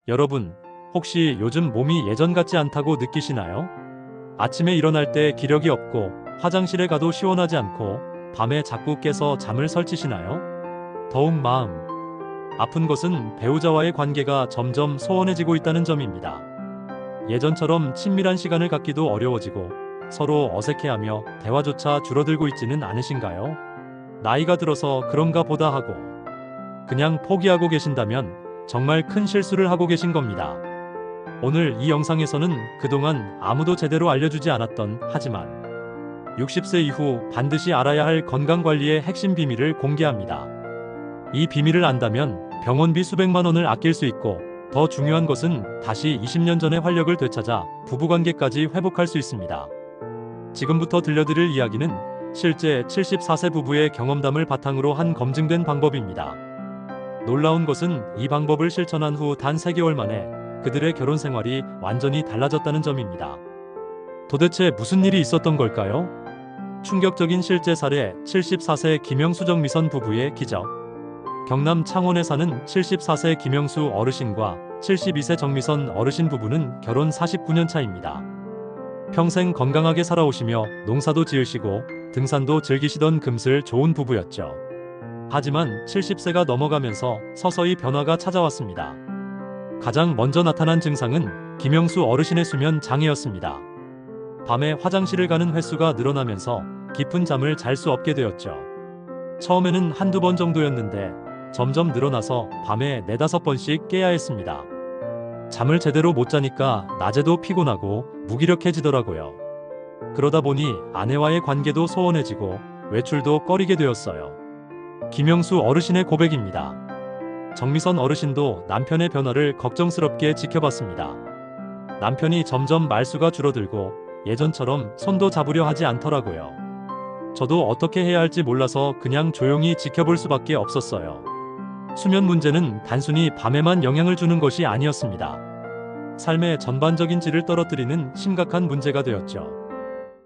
여러분, 혹시 요즘 몸이 예전 같지 않다고 느끼시나요? 아침에 일어날 때 기력이 없고 화장실에 가도 시원하지 않고 밤에 자꾸 깨서 잠을 설치시나요? 더욱 마음 아픈 것은 배우자와의 관계가 점점 소원해지고 있다는 점입니다. 예전처럼 친밀한 시간을 갖기도 어려워지고 서로 어색해하며 대화조차 줄어들고 있지는 않으신가요? 나이가 들어서 그런가 보다 하고 그냥 포기하고 계신다면 정말 큰 실수를 하고 계신 겁니다. 오늘 이 영상에서는 그동안 아무도 제대로 알려주지 않았던 하지만 60세 이후 반드시 알아야 할 건강관리의 핵심 비밀을 공개합니다. 이 비밀을 안다면 병원비 수백만 원을 아낄 수 있고 더 중요한 것은 다시 20년 전의 활력을 되찾아 부부관계까지 회복할 수 있습니다. 지금부터 들려드릴 이야기는 실제 74세 부부의 경험담을 바탕으로 한 검증된 방법입니다. 놀라운 것은 이 방법을 실천한 후 단 3개월 만에 그들의 결혼 생활이 완전히 달라졌다는 점입니다. 도대체 무슨 일이 있었던 걸까요? 충격적인 실제 사례 74세 김영수 정미선 부부의 기적. 경남 창원에 사는 74세 김영수 어르신과 72세 정미선 어르신 부부는 결혼 49년 차입니다. 평생 건강하게 살아오시며 농사도 지으시고 등산도 즐기시던 금슬 좋은 부부였죠. 하지만 70세가 넘어가면서 서서히 변화가 찾아왔습니다. 가장 먼저 나타난 증상은 김영수 어르신의 수면 장애였습니다. 밤에 화장실을 가는 횟수가 늘어나면서 깊은 잠을 잘 수 없게 되었죠. 처음에는 한두 번 정도였는데 점점 늘어나서 밤에 4~5번씩 깨야 했습니다. 잠을 제대로 못 자니까 낮에도 피곤하고 무기력해지더라고요. 그러다 보니 아내와의 관계도 소원해지고 외출도 꺼리게 되었어요. 김영수 어르신의 고백입니다. 정미선 어르신도 남편의 변화를 걱정스럽게 지켜봤습니다. 남편이 점점 말수가 줄어들고 예전처럼 손도 잡으려 하지 않더라고요. 저도 어떻게 해야 할지 몰라서 그냥 조용히 지켜볼 수밖에 없었어요. 수면 문제는 단순히 밤에만 영향을 주는 것이 아니었습니다. 삶의 전반적인 질을 떨어뜨리는 심각한 문제가 되었죠.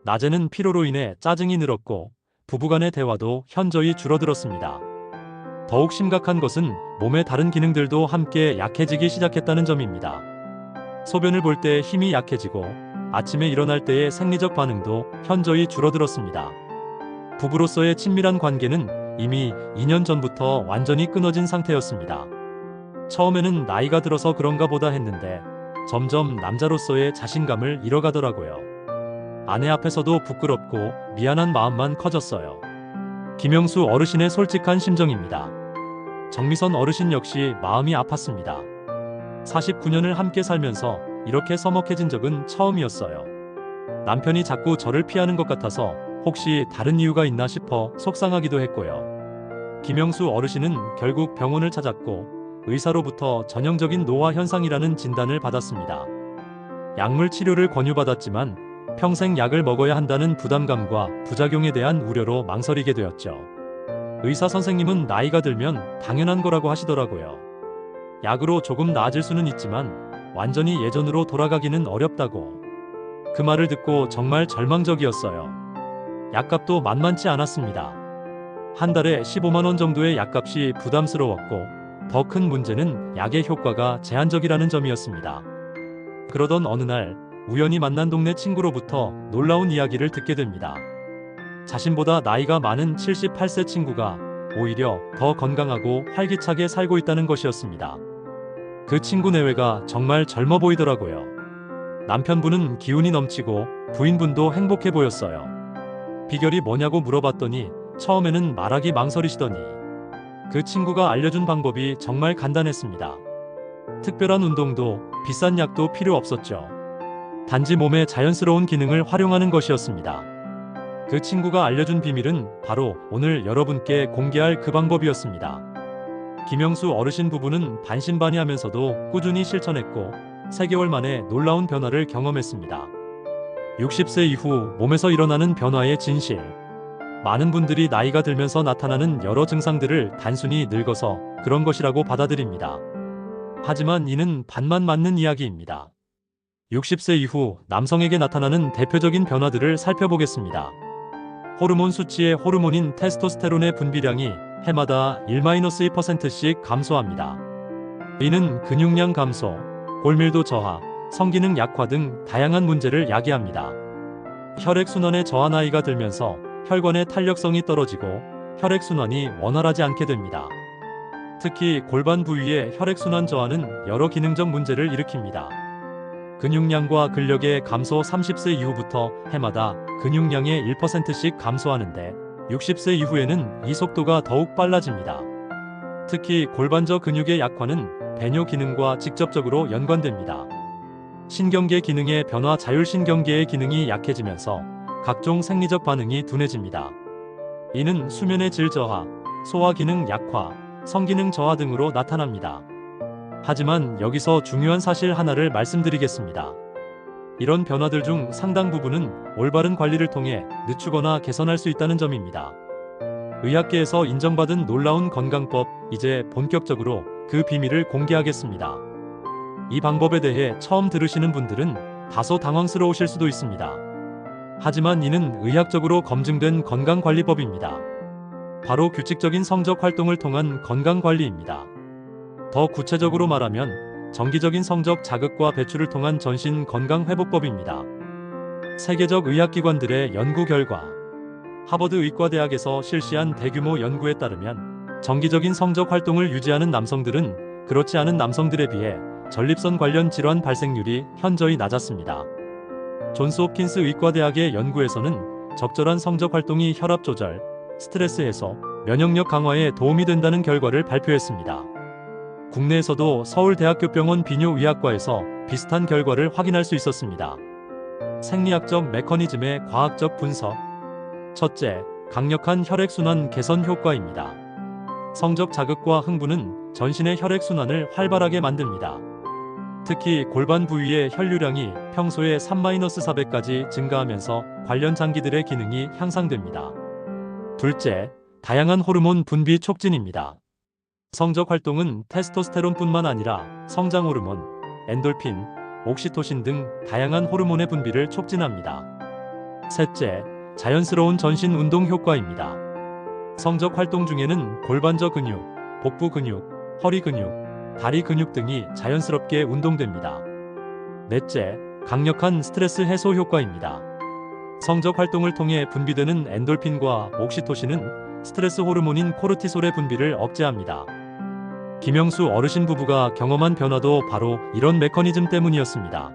낮에는 피로로 인해 짜증이 늘었고 부부간의 대화도 현저히 줄어들었습니다. 더욱 심각한 것은 몸의 다른 기능들도 함께 약해지기 시작했다는 점입니다. 소변을 볼 때 힘이 약해지고 아침에 일어날 때의 생리적 반응도 현저히 줄어들었습니다. 부부로서의 친밀한 관계는 이미 2년 전부터 완전히 끊어진 상태였습니다. 처음에는 나이가 들어서 그런가 보다 했는데 점점 남자로서의 자신감을 잃어가더라고요. 아내 앞에서도 부끄럽고 미안한 마음만 커졌어요. 김영수 어르신의 솔직한 심정입니다. 정미선 어르신 역시 마음이 아팠습니다. 49년을 함께 살면서 이렇게 서먹해진 적은 처음이었어요. 남편이 자꾸 저를 피하는 것 같아서 혹시 다른 이유가 있나 싶어 속상하기도 했고요. 김영수 어르신은 결국 병원을 찾았고 의사로부터 전형적인 노화 현상이라는 진단을 받았습니다. 약물 치료를 권유받았지만 평생 약을 먹어야 한다는 부담감과 부작용에 대한 우려로 망설이게 되었죠. 의사 선생님은 나이가 들면 당연한 거라고 하시더라고요. 약으로 조금 나아질 수는 있지만 완전히 예전으로 돌아가기는 어렵다고. 그 말을 듣고 정말 절망적이었어요. 약값도 만만치 않았습니다. 한 달에 15만 원 정도의 약값이 부담스러웠고 더 큰 문제는 약의 효과가 제한적이라는 점이었습니다. 그러던 어느 날 우연히 만난 동네 친구로부터 놀라운 이야기를 듣게 됩니다. 자신보다 나이가 많은 78세 친구가 오히려 더 건강하고 활기차게 살고 있다는 것이었습니다. 그 친구 내외가 정말 젊어 보이더라고요. 남편분은 기운이 넘치고 부인분도 행복해 보였어요. 비결이 뭐냐고 물어봤더니 처음에는 말하기 망설이시더니 그 친구가 알려준 방법이 정말 간단했습니다. 특별한 운동도 비싼 약도 필요 없었죠. 단지 몸의 자연스러운 기능을 활용하는 것이었습니다. 그 친구가 알려준 비밀은 바로 오늘 여러분께 공개할 그 방법이었습니다. 김영수 어르신 부부는 반신반의하면서도 꾸준히 실천했고 3개월 만에 놀라운 변화를 경험했습니다. 60세 이후 몸에서 일어나는 변화의 진실. 많은 분들이 나이가 들면서 나타나는 여러 증상들을 단순히 늙어서 그런 것이라고 받아들입니다. 하지만 이는 반만 맞는 이야기입니다. 60세 이후 남성에게 나타나는 대표적인 변화들을 살펴보겠습니다. 호르몬 수치의 호르몬인 테스토스테론의 분비량이 해마다 1-2%씩 감소합니다. 이는 근육량 감소, 골밀도 저하, 성기능 약화 등 다양한 문제를 야기합니다. 혈액순환의 저하 나이가 들면서 혈관의 탄력성이 떨어지고 혈액순환이 원활하지 않게 됩니다. 특히 골반 부위의 혈액순환 저하는 여러 기능적 문제를 일으킵니다. 근육량과 근력의 감소 30세 이후부터 해마다 근육량의 1%씩 감소하는데 60세 이후에는 이 속도가 더욱 빨라집니다. 특히 골반저 근육의 약화는 배뇨 기능과 직접적으로 연관됩니다. 신경계 기능의 변화, 자율신경계의 기능이 약해지면서 각종 생리적 반응이 둔해집니다. 이는 수면의 질 저하, 소화 기능 약화, 성기능 저하 등으로 나타납니다. 하지만 여기서 중요한 사실 하나를 말씀드리겠습니다. 이런 변화들 중 상당 부분은 올바른 관리를 통해 늦추거나 개선할 수 있다는 점입니다. 의학계에서 인정받은 놀라운 건강법, 이제 본격적으로 그 비밀을 공개하겠습니다. 이 방법에 대해 처음 들으시는 분들은 다소 당황스러우실 수도 있습니다. 하지만 이는 의학적으로 검증된 건강관리법입니다. 바로 규칙적인 성적 활동을 통한 건강관리입니다. 더 구체적으로 말하면 정기적인 성적 자극과 배출을 통한 전신 건강회복법입니다. 세계적 의학기관들의 연구 결과, 하버드 의과대학에서 실시한 대규모 연구에 따르면 정기적인 성적 활동을 유지하는 남성들은 그렇지 않은 남성들에 비해 전립선 관련 질환 발생률이 현저히 낮았습니다. 존스 홉킨스 의과대학의 연구에서는 적절한 성적 활동이 혈압 조절, 스트레스 해소, 면역력 강화에 도움이 된다는 결과를 발표했습니다. 국내에서도 서울대학교병원 비뇨의학과에서 비슷한 결과를 확인할 수 있었습니다. 생리학적 메커니즘의 과학적 분석. 첫째, 강력한 혈액순환 개선 효과입니다. 성적 자극과 흥분은 전신의 혈액순환을 활발하게 만듭니다. 특히 골반 부위의 혈류량이 평소의 3-4배까지 증가하면서 관련 장기들의 기능이 향상됩니다. 둘째, 다양한 호르몬 분비 촉진입니다. 성적 활동은 테스토스테론뿐만 아니라 성장 호르몬, 엔돌핀, 옥시토신 등 다양한 호르몬의 분비를 촉진합니다. 셋째, 자연스러운 전신 운동 효과입니다. 성적 활동 중에는 골반저 근육, 복부 근육, 허리 근육, 다리 근육 등이 자연스럽게 운동됩니다. 넷째, 강력한 스트레스 해소 효과입니다. 성적 활동을 통해 분비되는 엔돌핀과 옥시토신은 스트레스 호르몬인 코르티솔의 분비를 억제합니다. 김영수 어르신 부부가 경험한 변화도 바로 이런 메커니즘 때문이었습니다.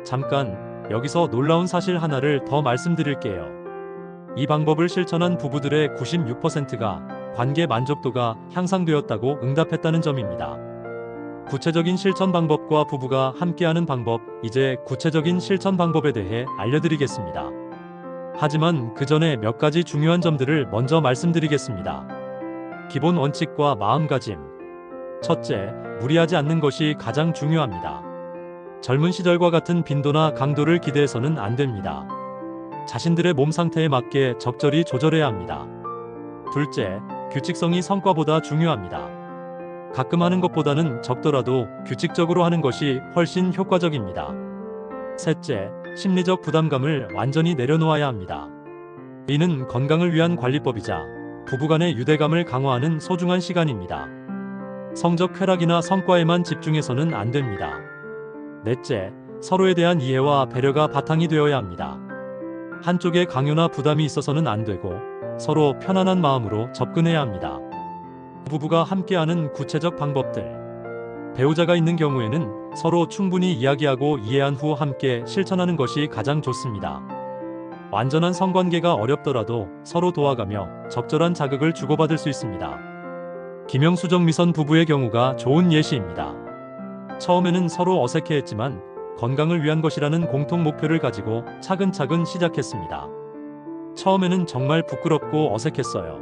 잠깐 여기서 놀라운 사실 하나를 더 말씀드릴게요. 이 방법을 실천한 부부들의 96%가 관계 만족도가 향상되었다고 응답했다는 점입니다. 구체적인 실천 방법과 부부가 함께하는 방법, 이제 구체적인 실천 방법에 대해 알려드리겠습니다. 하지만 그 전에 몇 가지 중요한 점들을 먼저 말씀드리겠습니다. 기본 원칙과 마음가짐. 첫째, 무리하지 않는 것이 가장 중요합니다. 젊은 시절과 같은 빈도나 강도를 기대해서는 안 됩니다. 자신들의 몸 상태에 맞게 적절히 조절해야 합니다. 둘째, 규칙성이 성과보다 중요합니다. 가끔 하는 것보다는 적더라도 규칙적으로 하는 것이 훨씬 효과적입니다. 셋째, 심리적 부담감을 완전히 내려놓아야 합니다. 이는 건강을 위한 관리법이자 부부간의 유대감을 강화하는 소중한 시간입니다. 성적 쾌락이나 성과에만 집중해서는 안 됩니다. 넷째, 서로에 대한 이해와 배려가 바탕이 되어야 합니다. 한쪽에 강요나 부담이 있어서는 안 되고 서로 편안한 마음으로 접근해야 합니다. 부부가 함께하는 구체적 방법들. 배우자가 있는 경우에는 서로 충분히 이야기하고 이해한 후 함께 실천하는 것이 가장 좋습니다. 완전한 성관계가 어렵더라도 서로 도와가며 적절한 자극을 주고받을 수 있습니다. 김영수 정미선 부부의 경우가 좋은 예시입니다. 처음에는 서로 어색해했지만 건강을 위한 것이라는 공통 목표를 가지고 차근차근 시작했습니다. 처음에는 정말 부끄럽고 어색했어요.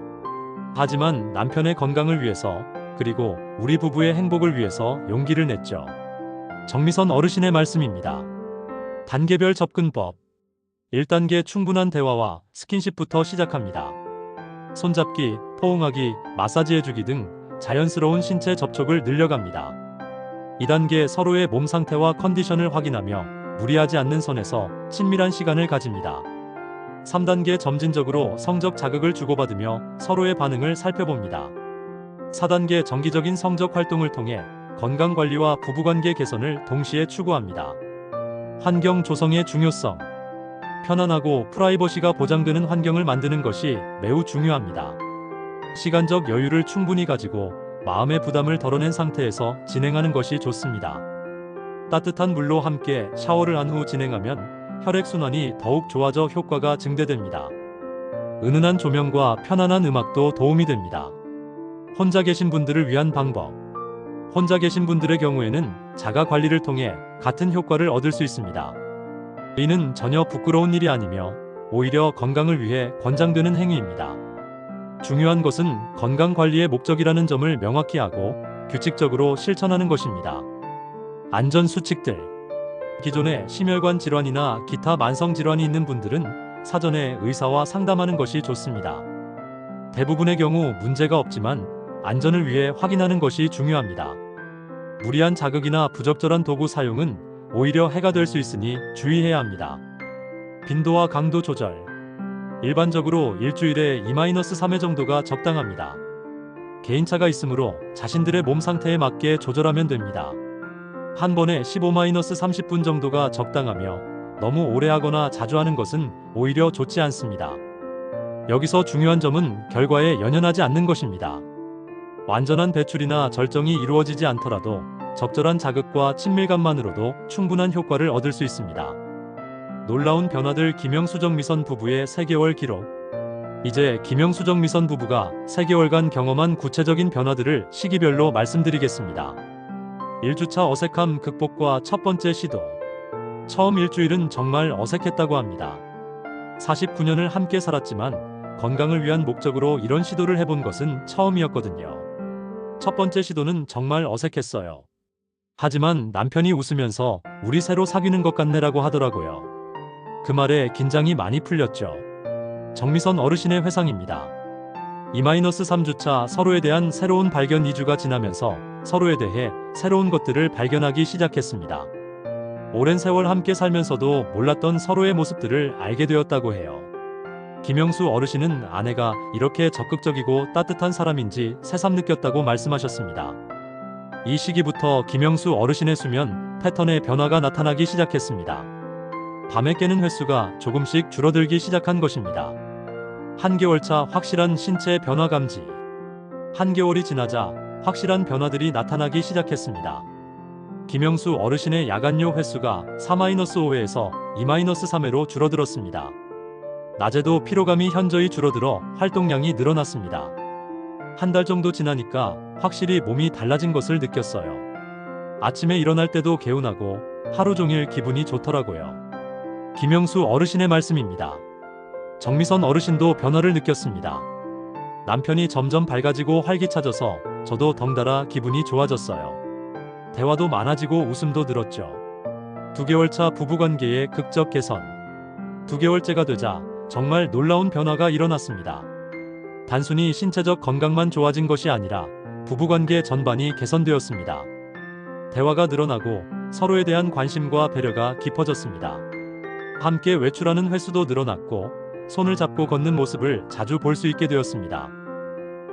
하지만 남편의 건강을 위해서, 그리고 우리 부부의 행복을 위해서 용기를 냈죠. 정미선 어르신의 말씀입니다. 단계별 접근법. 1단계 충분한 대화와 스킨십부터 시작합니다. 손잡기, 포옹하기, 마사지해주기 등 자연스러운 신체 접촉을 늘려갑니다. 2단계 서로의 몸 상태와 컨디션을 확인하며 무리하지 않는 선에서 친밀한 시간을 가집니다. 3단계 점진적으로 성적 자극을 주고받으며 서로의 반응을 살펴봅니다. 4단계 정기적인 성적 활동을 통해 건강관리와 부부관계 개선을 동시에 추구합니다. 환경 조성의 중요성. 편안하고 프라이버시가 보장되는 환경을 만드는 것이 매우 중요합니다. 시간적 여유를 충분히 가지고 마음의 부담을 덜어낸 상태에서 진행하는 것이 좋습니다. 따뜻한 물로 함께 샤워를 한 후 진행하면 혈액순환이 더욱 좋아져 효과가 증대됩니다. 은은한 조명과 편안한 음악도 도움이 됩니다. 혼자 계신 분들을 위한 방법. 혼자 계신 분들의 경우에는 자가 관리를 통해 같은 효과를 얻을 수 있습니다. 이는 전혀 부끄러운 일이 아니며 오히려 건강을 위해 권장되는 행위입니다. 중요한 것은 건강 관리의 목적이라는 점을 명확히 하고 규칙적으로 실천하는 것입니다. 안전 수칙들. 기존에 심혈관 질환이나 기타 만성 질환이 있는 분들은 사전에 의사와 상담하는 것이 좋습니다. 대부분의 경우 문제가 없지만 안전을 위해 확인하는 것이 중요합니다. 무리한 자극이나 부적절한 도구 사용은 오히려 해가 될 수 있으니 주의해야 합니다. 빈도와 강도 조절. 일반적으로 일주일에 2-3회 정도가 적당합니다. 개인차가 있으므로 자신들의 몸 상태에 맞게 조절하면 됩니다. 한 번에 15-30분 정도가 적당하며 너무 오래 하거나 자주 하는 것은 오히려 좋지 않습니다. 여기서 중요한 점은 결과에 연연하지 않는 것입니다. 완전한 배출이나 절정이 이루어지지 않더라도 적절한 자극과 친밀감만으로도 충분한 효과를 얻을 수 있습니다. 놀라운 변화들. 김영수 정미선 부부의 3개월 기록. 이제 김영수 정미선 부부가 3개월간 경험한 구체적인 변화들을 시기별로 말씀드리겠습니다. 1주차 어색함 극복과 첫 번째 시도. 처음 일주일은 정말 어색했다고 합니다. 49년을 함께 살았지만 건강을 위한 목적으로 이런 시도를 해본 것은 처음이었거든요. 첫 번째 시도는 정말 어색했어요. 하지만 남편이 웃으면서 우리 새로 사귀는 것 같네라고 하더라고요. 그 말에 긴장이 많이 풀렸죠. 정미선 어르신의 회상입니다. 2-3주차 서로에 대한 새로운 발견. 2주가 지나면서 서로에 대해 새로운 것들을 발견하기 시작했습니다. 오랜 세월 함께 살면서도 몰랐던 서로의 모습들을 알게 되었다고 해요. 김영수 어르신은 아내가 이렇게 적극적이고 따뜻한 사람인지 새삼 느꼈다고 말씀하셨습니다. 이 시기부터 김영수 어르신의 수면 패턴에 변화가 나타나기 시작했습니다. 밤에 깨는 횟수가 조금씩 줄어들기 시작한 것입니다. 한개월차 확실한 신체 변화 감지. 한개월이 지나자 확실한 변화들이 나타나기 시작했습니다. 김영수 어르신의 야간요 횟수가 4-5회에서 2-3회로 줄어들었습니다. 낮에도 피로감이 현저히 줄어들어 활동량이 늘어났습니다. 한 달 정도 지나니까 확실히 몸이 달라진 것을 느꼈어요. 아침에 일어날 때도 개운하고 하루 종일 기분이 좋더라고요. 김영수 어르신의 말씀입니다. 정미선 어르신도 변화를 느꼈습니다. 남편이 점점 밝아지고 활기차져서 저도 덩달아 기분이 좋아졌어요. 대화도 많아지고 웃음도 늘었죠. 2개월차 부부관계의 극적 개선. 2개월째가 되자 정말 놀라운 변화가 일어났습니다. 단순히 신체적 건강만 좋아진 것이 아니라 부부관계 전반이 개선되었습니다. 대화가 늘어나고 서로에 대한 관심과 배려가 깊어졌습니다. 함께 외출하는 횟수도 늘어났고 손을 잡고 걷는 모습을 자주 볼 수 있게 되었습니다.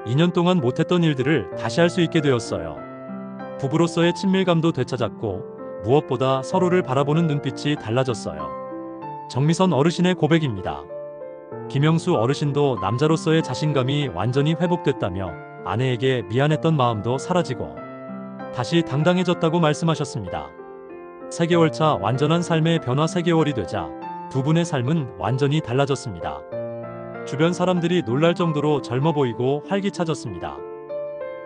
2년 동안 못했던 일들을 다시 할 수 있게 되었어요. 부부로서의 친밀감도 되찾았고 무엇보다 서로를 바라보는 눈빛이 달라졌어요. 정미선 어르신의 고백입니다. 김영수 어르신도 남자로서의 자신감이 완전히 회복됐다며 아내에게 미안했던 마음도 사라지고 다시 당당해졌다고 말씀하셨습니다. 3개월차 완전한 삶의 변화. 3개월이 되자 두 분의 삶은 완전히 달라졌습니다. 주변 사람들이 놀랄 정도로 젊어 보이고 활기차졌습니다.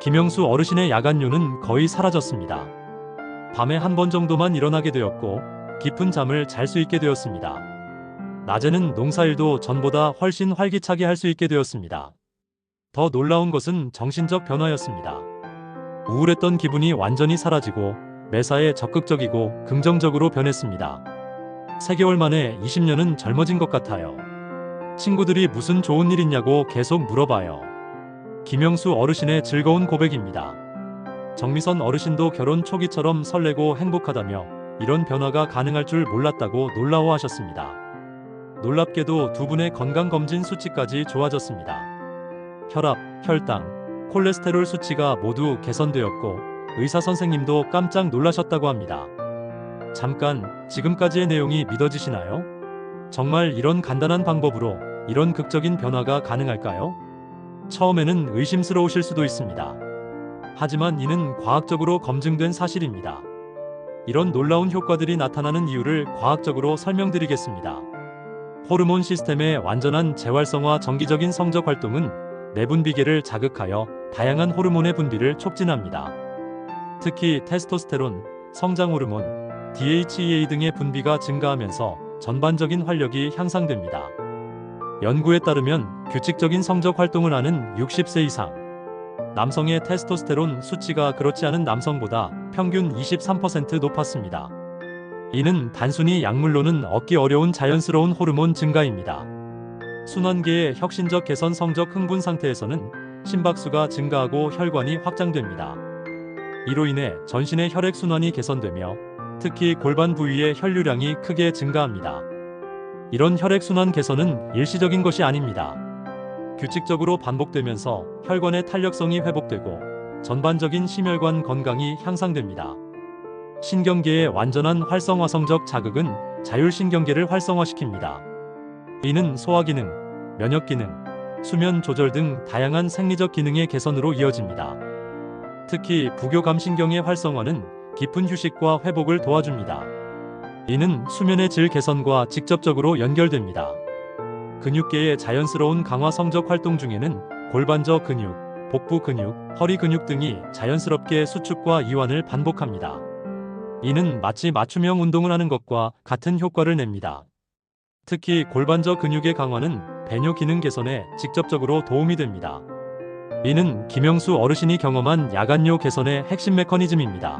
김영수 어르신의 야간요는 거의 사라졌습니다. 밤에 한 번 정도만 일어나게 되었고 깊은 잠을 잘 수 있게 되었습니다. 낮에는 농사일도 전보다 훨씬 활기차게 할 수 있게 되었습니다. 더 놀라운 것은 정신적 변화였습니다. 우울했던 기분이 완전히 사라지고 매사에 적극적이고 긍정적으로 변했습니다. 3개월 만에 20년은 젊어진 것 같아요. 친구들이 무슨 좋은 일 있냐고 계속 물어봐요. 김영수 어르신의 즐거운 고백입니다. 정미선 어르신도 결혼 초기처럼 설레고 행복하다며 이런 변화가 가능할 줄 몰랐다고 놀라워하셨습니다. 놀랍게도 두 분의 건강검진 수치까지 좋아졌습니다. 혈압, 혈당, 콜레스테롤 수치가 모두 개선되었고 의사 선생님도 깜짝 놀라셨다고 합니다. 잠깐, 지금까지의 내용이 믿어지시나요? 정말 이런 간단한 방법으로 이런 극적인 변화가 가능할까요? 처음에는 의심스러우실 수도 있습니다. 하지만 이는 과학적으로 검증된 사실입니다. 이런 놀라운 효과들이 나타나는 이유를 과학적으로 설명드리겠습니다. 호르몬 시스템의 완전한 재활성화. 정기적인 성적 활동은 내분비계를 자극하여 다양한 호르몬의 분비를 촉진합니다. 특히 테스토스테론, 성장 호르몬, DHEA 등의 분비가 증가하면서 전반적인 활력이 향상됩니다. 연구에 따르면 규칙적인 성적 활동을 하는 60세 이상 남성의 테스토스테론 수치가 그렇지 않은 남성보다 평균 23% 높았습니다. 이는 단순히 약물로는 얻기 어려운 자연스러운 호르몬 증가입니다. 순환계의 혁신적 개선. 성적 흥분 상태에서는 심박수가 증가하고 혈관이 확장됩니다. 이로 인해 전신의 혈액순환이 개선되며 특히 골반 부위의 혈류량이 크게 증가합니다. 이런 혈액순환 개선은 일시적인 것이 아닙니다. 규칙적으로 반복되면서 혈관의 탄력성이 회복되고 전반적인 심혈관 건강이 향상됩니다. 신경계의 완전한 활성화. 성적 자극은 자율신경계를 활성화시킵니다. 이는 소화기능, 면역기능, 수면 조절 등 다양한 생리적 기능의 개선으로 이어집니다. 특히 부교감신경의 활성화는 깊은 휴식과 회복을 도와줍니다. 이는 수면의 질 개선과 직접적으로 연결됩니다. 근육계의 자연스러운 강화. 성적 활동 중에는 골반저 근육, 복부 근육, 허리 근육 등이 자연스럽게 수축과 이완을 반복합니다. 이는 마치 맞춤형 운동을 하는 것과 같은 효과를 냅니다. 특히 골반저 근육의 강화는 배뇨 기능 개선에 직접적으로 도움이 됩니다. 이는 김영수 어르신이 경험한 야간뇨 개선의 핵심 메커니즘입니다.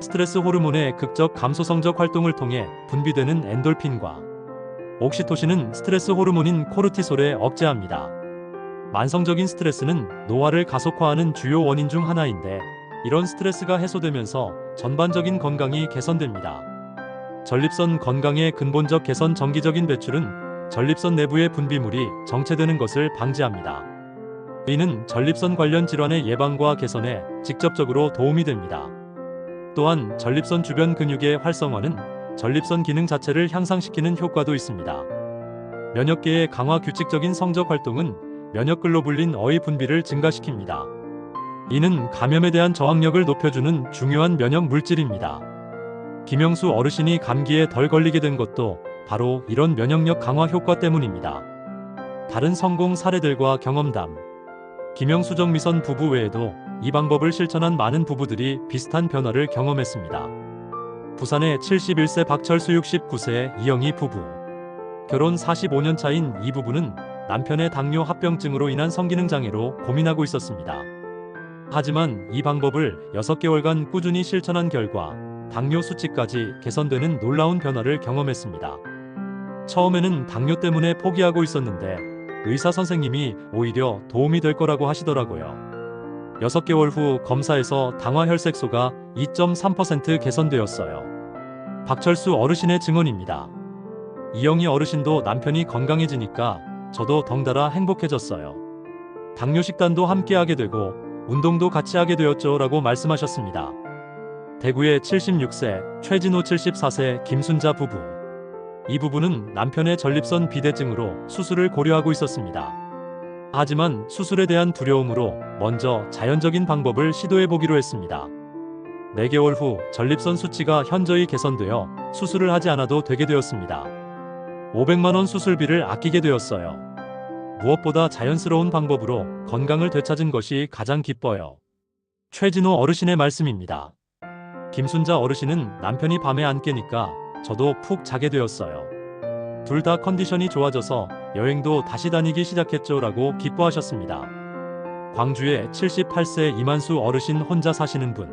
스트레스 호르몬의 극적 감소. 성적 활동을 통해 분비되는 엔돌핀과 옥시토신은 스트레스 호르몬인 코르티솔에 억제합니다. 만성적인 스트레스는 노화를 가속화하는 주요 원인 중 하나인데 이런 스트레스가 해소되면서 전반적인 건강이 개선됩니다. 전립선 건강의 근본적 개선. 정기적인 배출은 전립선 내부의 분비물이 정체되는 것을 방지합니다. 이는 전립선 관련 질환의 예방과 개선에 직접적으로 도움이 됩니다. 또한 전립선 주변 근육의 활성화는 전립선 기능 자체를 향상시키는 효과도 있습니다. 면역계의 강화. 규칙적인 성적 활동은 면역글로불린 A의 분비를 증가시킵니다. 이는 감염에 대한 저항력을 높여주는 중요한 면역 물질입니다. 김영수 어르신이 감기에 덜 걸리게 된 것도 바로 이런 면역력 강화 효과 때문입니다. 다른 성공 사례들과 경험담. 김영수 정미선 부부 외에도 이 방법을 실천한 많은 부부들이 비슷한 변화를 경험했습니다. 부산의 71세 박철수 69세 이영희 부부. 결혼 45년 차인 이 부부는 남편의 당뇨 합병증으로 인한 성기능 장애로 고민하고 있었습니다. 하지만 이 방법을 6개월간 꾸준히 실천한 결과 당뇨 수치까지 개선되는 놀라운 변화를 경험했습니다. 처음에는 당뇨 때문에 포기하고 있었는데 의사 선생님이 오히려 도움이 될 거라고 하시더라고요. 6개월 후 검사에서 당화혈색소가 2.3% 개선되었어요. 박철수 어르신의 증언입니다. 이영희 어르신도 남편이 건강해지니까 저도 덩달아 행복해졌어요. 당뇨 식단도 함께 하게 되고 운동도 같이 하게 되었죠 라고 말씀하셨습니다. 대구의 76세, 최진호 74세 김순자 부부. 이 부부는 남편의 전립선 비대증으로 수술을 고려하고 있었습니다. 하지만 수술에 대한 두려움으로 먼저 자연적인 방법을 시도해보기로 했습니다. 4개월 후 전립선 수치가 현저히 개선되어 수술을 하지 않아도 되게 되었습니다. 500만 원 수술비를 아끼게 되었어요. 무엇보다 자연스러운 방법으로 건강을 되찾은 것이 가장 기뻐요. 최진호 어르신의 말씀입니다. 김순자 어르신은 남편이 밤에 안 깨니까 저도 푹 자게 되었어요. 둘 다 컨디션이 좋아져서 여행도 다시 다니기 시작했죠 라고 기뻐하셨습니다. 광주의 78세 이만수 어르신. 혼자 사시는 분.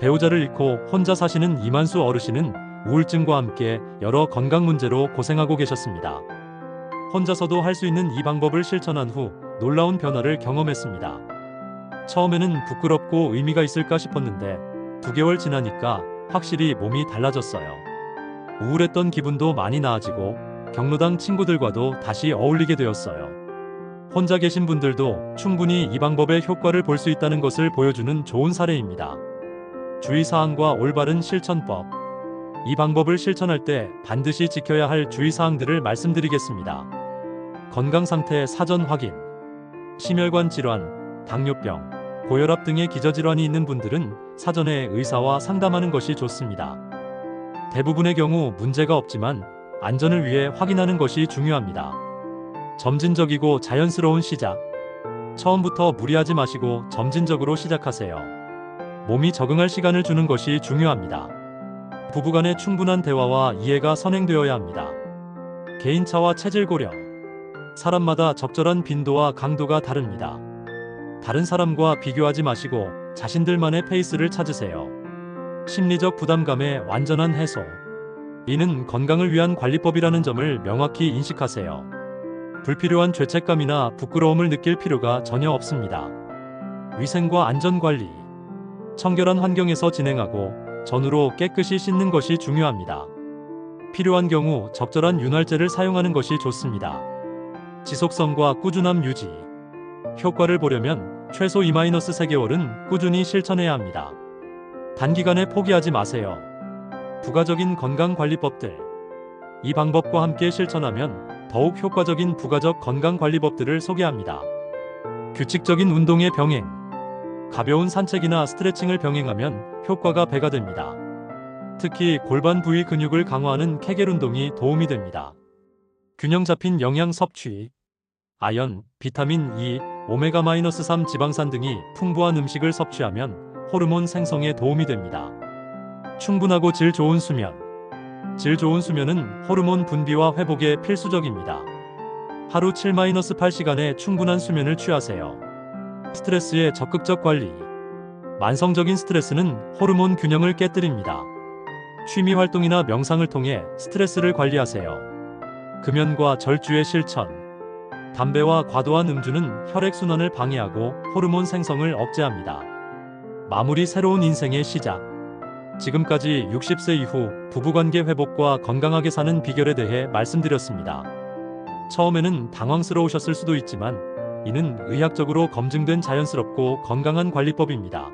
배우자를 잃고 혼자 사시는 이만수 어르신은 우울증과 함께 여러 건강 문제로 고생하고 계셨습니다. 혼자서도 할 수 있는 이 방법을 실천한 후 놀라운 변화를 경험했습니다. 처음에는 부끄럽고 의미가 있을까 싶었는데 2개월 지나니까 확실히 몸이 달라졌어요. 우울했던 기분도 많이 나아지고 경로당 친구들과도 다시 어울리게 되었어요. 혼자 계신 분들도 충분히 이 방법의 효과를 볼 수 있다는 것을 보여주는 좋은 사례입니다. 주의사항과 올바른 실천법. 이 방법을 실천할 때 반드시 지켜야 할 주의사항들을 말씀드리겠습니다. 건강상태 사전 확인. 심혈관 질환, 당뇨병, 고혈압 등의 기저질환이 있는 분들은 사전에 의사와 상담하는 것이 좋습니다. 대부분의 경우 문제가 없지만 안전을 위해 확인하는 것이 중요합니다. 점진적이고 자연스러운 시작. 처음부터 무리하지 마시고 점진적으로 시작하세요. 몸이 적응할 시간을 주는 것이 중요합니다. 부부간의 충분한 대화와 이해가 선행되어야 합니다. 개인차와 체질 고려. 사람마다 적절한 빈도와 강도가 다릅니다. 다른 사람과 비교하지 마시고 자신들만의 페이스를 찾으세요. 심리적 부담감의 완전한 해소. 이는 건강을 위한 관리법이라는 점을 명확히 인식하세요. 불필요한 죄책감이나 부끄러움을 느낄 필요가 전혀 없습니다. 위생과 안전관리. 청결한 환경에서 진행하고 전후로 깨끗이 씻는 것이 중요합니다. 필요한 경우 적절한 윤활제를 사용하는 것이 좋습니다. 지속성과 꾸준함 유지. 효과를 보려면 최소 2-3개월은 꾸준히 실천해야 합니다. 단기간에 포기하지 마세요. 부가적인 건강관리법들. 이 방법과 함께 실천하면 더욱 효과적인 부가적 건강관리법들을 소개합니다. 규칙적인 운동의 병행. 가벼운 산책이나 스트레칭을 병행하면 효과가 배가 됩니다. 특히 골반 부위 근육을 강화하는 케겔 운동이 도움이 됩니다. 균형 잡힌 영양 섭취. 아연, 비타민 E, 오메가-3 지방산 등이 풍부한 음식을 섭취하면 호르몬 생성에 도움이 됩니다. 충분하고 질 좋은 수면. 질 좋은 수면은 호르몬 분비와 회복에 필수적입니다. 하루 7-8시간의 충분한 수면을 취하세요. 스트레스의 적극적 관리. 만성적인 스트레스는 호르몬 균형을 깨뜨립니다. 취미 활동이나 명상을 통해 스트레스를 관리하세요. 금연과 절주의 실천. 담배와 과도한 음주는 혈액순환을 방해하고 호르몬 생성을 억제합니다. 마무리. 새로운 인생의 시작. 지금까지 60세 이후 부부관계 회복과 건강하게 사는 비결에 대해 말씀드렸습니다. 처음에는 당황스러우셨을 수도 있지만 이는 의학적으로 검증된 자연스럽고 건강한 관리법입니다.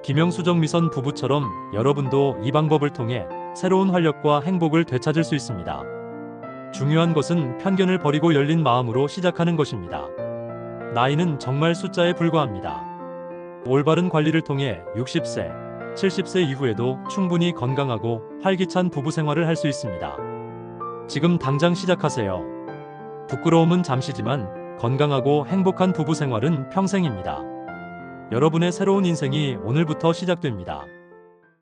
김영수 정미선 부부처럼 여러분도 이 방법을 통해 새로운 활력과 행복을 되찾을 수 있습니다. 중요한 것은 편견을 버리고 열린 마음으로 시작하는 것입니다. 나이는 정말 숫자에 불과합니다. 올바른 관리를 통해 60세, 70세 이후에도 충분히 건강하고 활기찬 부부 생활을 할 수 있습니다. 지금 당장 시작하세요. 부끄러움은 잠시지만 건강하고 행복한 부부 생활은 평생입니다. 여러분의 새로운 인생이 오늘부터 시작됩니다.